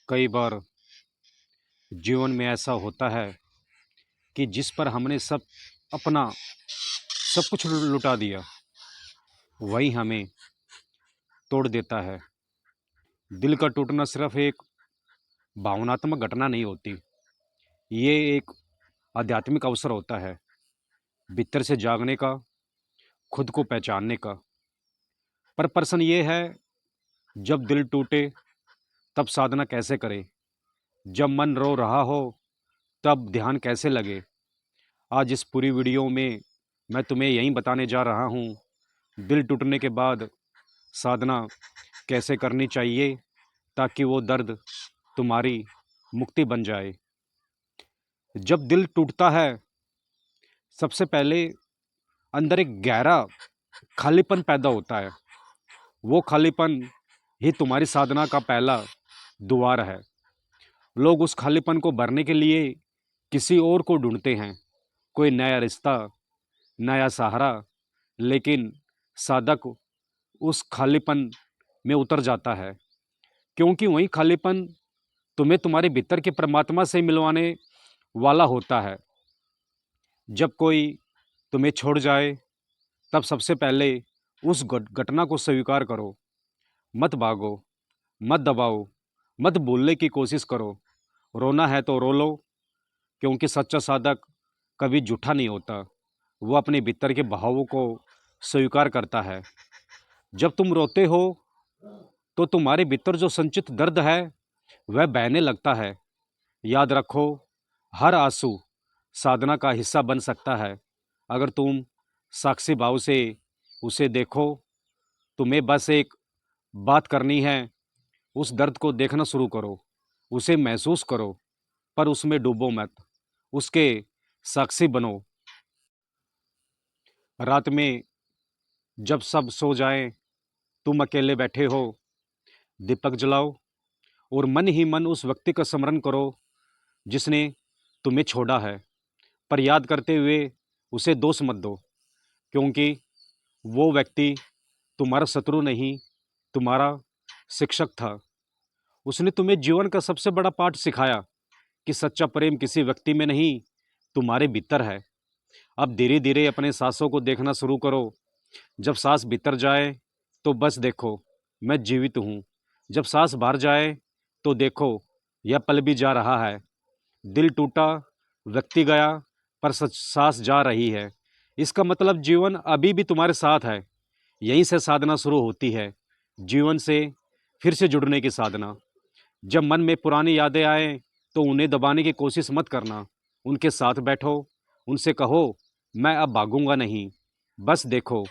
कई बार जीवन में ऐसा होता है कि जिस पर हमने अपना सब कुछ लुटा दिया, वही हमें तोड़ देता है। दिल का टूटना सिर्फ एक भावनात्मक घटना नहीं होती, ये एक आध्यात्मिक अवसर होता है, भीतर से जागने का, खुद को पहचानने का। पर प्रश्न ये है, जब दिल टूटे तब साधना कैसे करें? जब मन रो रहा हो तब ध्यान कैसे लगे? आज इस पूरी वीडियो में मैं तुम्हें यही बताने जा रहा हूँ, दिल टूटने के बाद साधना कैसे करनी चाहिए ताकि वो दर्द तुम्हारी मुक्ति बन जाए। जब दिल टूटता है, सबसे पहले अंदर एक गहरा खालीपन पैदा होता है। वो खालीपन ही तुम्हारी साधना का पहला द्वार है। लोग उस खालीपन को भरने के लिए किसी और को ढूंढते हैं, कोई नया रिश्ता, नया सहारा। लेकिन साधक उस खालीपन में उतर जाता है, क्योंकि वही खालीपन तुम्हें तुम्हारे भीतर के परमात्मा से मिलवाने वाला होता है। जब कोई तुम्हें छोड़ जाए, तब सबसे पहले उस घटना को स्वीकार करो। मत भागो, मत दबाओ, मत भूलने की कोशिश करो। रोना है तो रो लो, क्योंकि सच्चा साधक कभी झूठा नहीं होता। वो अपने भीतर के भावों को स्वीकार करता है। जब तुम रोते हो तो तुम्हारे भीतर जो संचित दर्द है वह बहने लगता है। याद रखो, हर आंसू साधना का हिस्सा बन सकता है। अगर तुम साक्षी भाव से उसे देखो, तुम्हें बस एक बात करनी है, उस दर्द को देखना शुरू करो, उसे महसूस करो, पर उसमें डूबो मत, उसके साक्षी बनो। रात में जब सब सो जाएं, तुम अकेले बैठे हो, दीपक जलाओ और मन ही मन उस व्यक्ति का स्मरण करो जिसने तुम्हें छोड़ा है। पर याद करते हुए उसे दोष मत दो, क्योंकि वो व्यक्ति तुम्हारा शत्रु नहीं, तुम्हारा शिक्षक था। उसने तुम्हें जीवन का सबसे बड़ा पाठ सिखाया कि सच्चा प्रेम किसी व्यक्ति में नहीं, तुम्हारे भीतर है। अब धीरे धीरे अपने सांसों को देखना शुरू करो। जब सांस भीतर जाए तो बस देखो, मैं जीवित हूँ। जब सांस बाहर जाए तो देखो, यह पल भी जा रहा है। दिल टूटा, व्यक्ति गया, पर सच सांस जा रही है। इसका मतलब जीवन अभी भी तुम्हारे साथ है। यहीं से साधना शुरू होती है, जीवन से फिर से जुड़ने की साधना। जब मन में पुरानी यादें आए तो उन्हें दबाने की कोशिश मत करना। उनके साथ बैठो, उनसे कहो, मैं अब भागूंगा नहीं, बस देखो।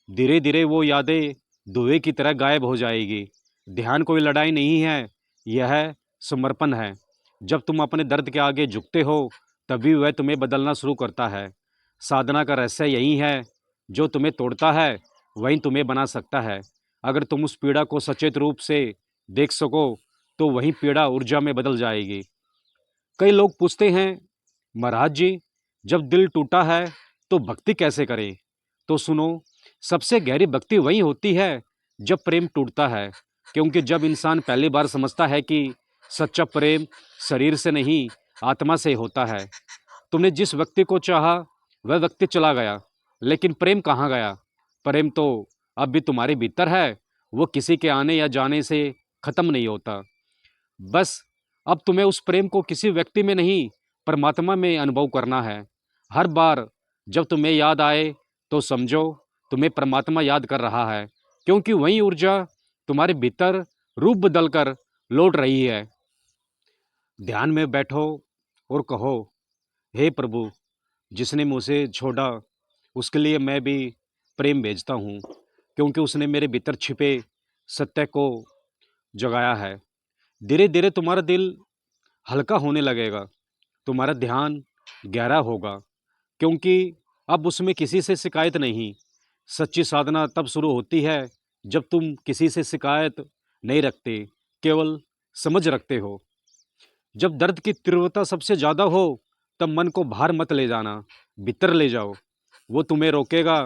धीरे धीरे वो यादें धुएं की तरह गायब हो जाएगी। ध्यान कोई लड़ाई नहीं है, यह समर्पण है। जब तुम अपने दर्द के आगे झुकते हो, तभी वह तुम्हें बदलना शुरू करता है। साधना का रहस्य यही है, जो तुम्हें तोड़ता है वही तुम्हें बना सकता है। अगर तुम उस पीड़ा को सचेत रूप से देख सको, तो वही पीड़ा ऊर्जा में बदल जाएगी। कई लोग पूछते हैं, महाराज जी, जब दिल टूटा है तो भक्ति कैसे करें? तो सुनो, सबसे गहरी भक्ति वही होती है जब प्रेम टूटता है। क्योंकि जब इंसान पहली बार समझता है कि सच्चा प्रेम शरीर से नहीं, आत्मा से होता है। तुमने जिस व्यक्ति को चाहा वह व्यक्ति चला गया, लेकिन प्रेम कहाँ गया? प्रेम तो अब भी तुम्हारे भीतर है। वो किसी के आने या जाने से खत्म नहीं होता। बस अब तुम्हें उस प्रेम को किसी व्यक्ति में नहीं, परमात्मा में अनुभव करना है। हर बार जब तुम्हें याद आए तो समझो, तुम्हें परमात्मा याद कर रहा है, क्योंकि वही ऊर्जा तुम्हारे भीतर रूप बदल कर लौट रही है। ध्यान में बैठो और कहो, हे प्रभु, जिसने मुझे छोड़ा उसके लिए मैं भी प्रेम भेजता हूँ, क्योंकि उसने मेरे भीतर छिपे सत्य को जगाया है। धीरे धीरे तुम्हारा दिल हल्का होने लगेगा, तुम्हारा ध्यान गहरा होगा, क्योंकि अब उसमें किसी से शिकायत नहीं। सच्ची साधना तब शुरू होती है जब तुम किसी से शिकायत नहीं रखते, केवल समझ रखते हो। जब दर्द की तीव्रता सबसे ज़्यादा हो, तब मन को बाहर मत ले जाना, भीतर ले जाओ। वो तुम्हें रोकेगा,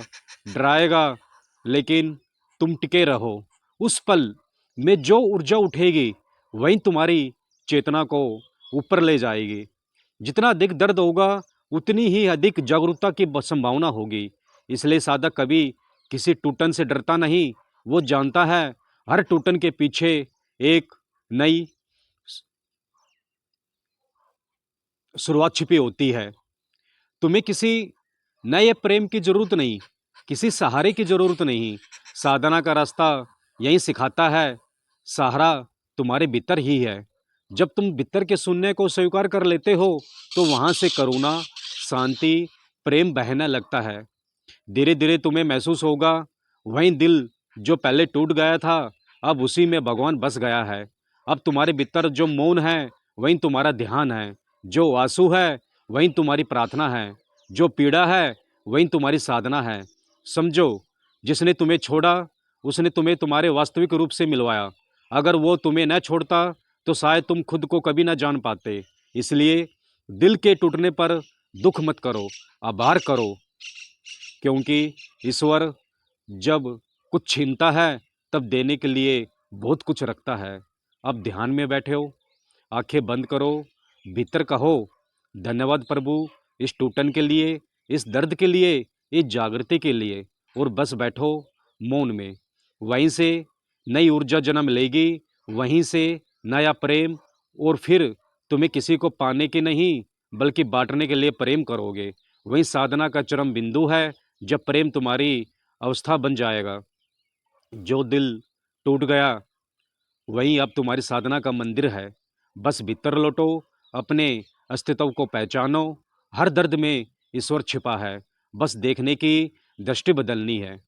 डराएगा, लेकिन तुम टिके रहो। उस पल में जो ऊर्जा उठेगी वही तुम्हारी चेतना को ऊपर ले जाएगी। जितना अधिक दर्द होगा उतनी ही अधिक जागरूकता की संभावना होगी। इसलिए साधक कभी किसी टूटन से डरता नहीं। वो जानता है हर टूटन के पीछे एक नई शुरुआत छिपी होती है। तुम्हें किसी नए प्रेम की जरूरत नहीं, किसी सहारे की जरूरत नहीं। साधना का रास्ता यही सिखाता है, सहारा तुम्हारे भीतर ही है। जब तुम भीतर के सुनने को स्वीकार कर लेते हो तो वहां से करुणा, शांति, प्रेम बहने लगता है। धीरे धीरे तुम्हें महसूस होगा वही दिल जो पहले टूट गया था अब उसी में भगवान बस गया है। अब तुम्हारे भीतर जो मौन है वही तुम्हारा ध्यान है, जो आंसू है वही तुम्हारी प्रार्थना है, जो पीड़ा है वही तुम्हारी साधना है। समझो, जिसने तुम्हें छोड़ा उसने तुम्हें तुम्हारे वास्तविक रूप से मिलवाया। अगर वो तुम्हें न छोड़ता तो शायद तुम खुद को कभी न जान पाते। इसलिए दिल के टूटने पर दुख मत करो, आभार करो, क्योंकि ईश्वर जब कुछ छीनता है तब देने के लिए बहुत कुछ रखता है। अब ध्यान में बैठे हो, आंखें बंद करो, भीतर कहो, धन्यवाद प्रभु, इस टूटन के लिए, इस दर्द के लिए, इस जागृति के लिए। और बस बैठो मौन में। वहीं से नई ऊर्जा जन्म लेगी, वहीं से नया प्रेम। और फिर तुम्हें किसी को पाने के नहीं बल्कि बांटने के लिए प्रेम करोगे। वही साधना का चरम बिंदु है, जब प्रेम तुम्हारी अवस्था बन जाएगा। जो दिल टूट गया वही अब तुम्हारी साधना का मंदिर है। बस भीतर लौटो, अपने अस्तित्व को पहचानो। हर दर्द में ईश्वर छिपा है, बस देखने की दृष्टि बदलनी है।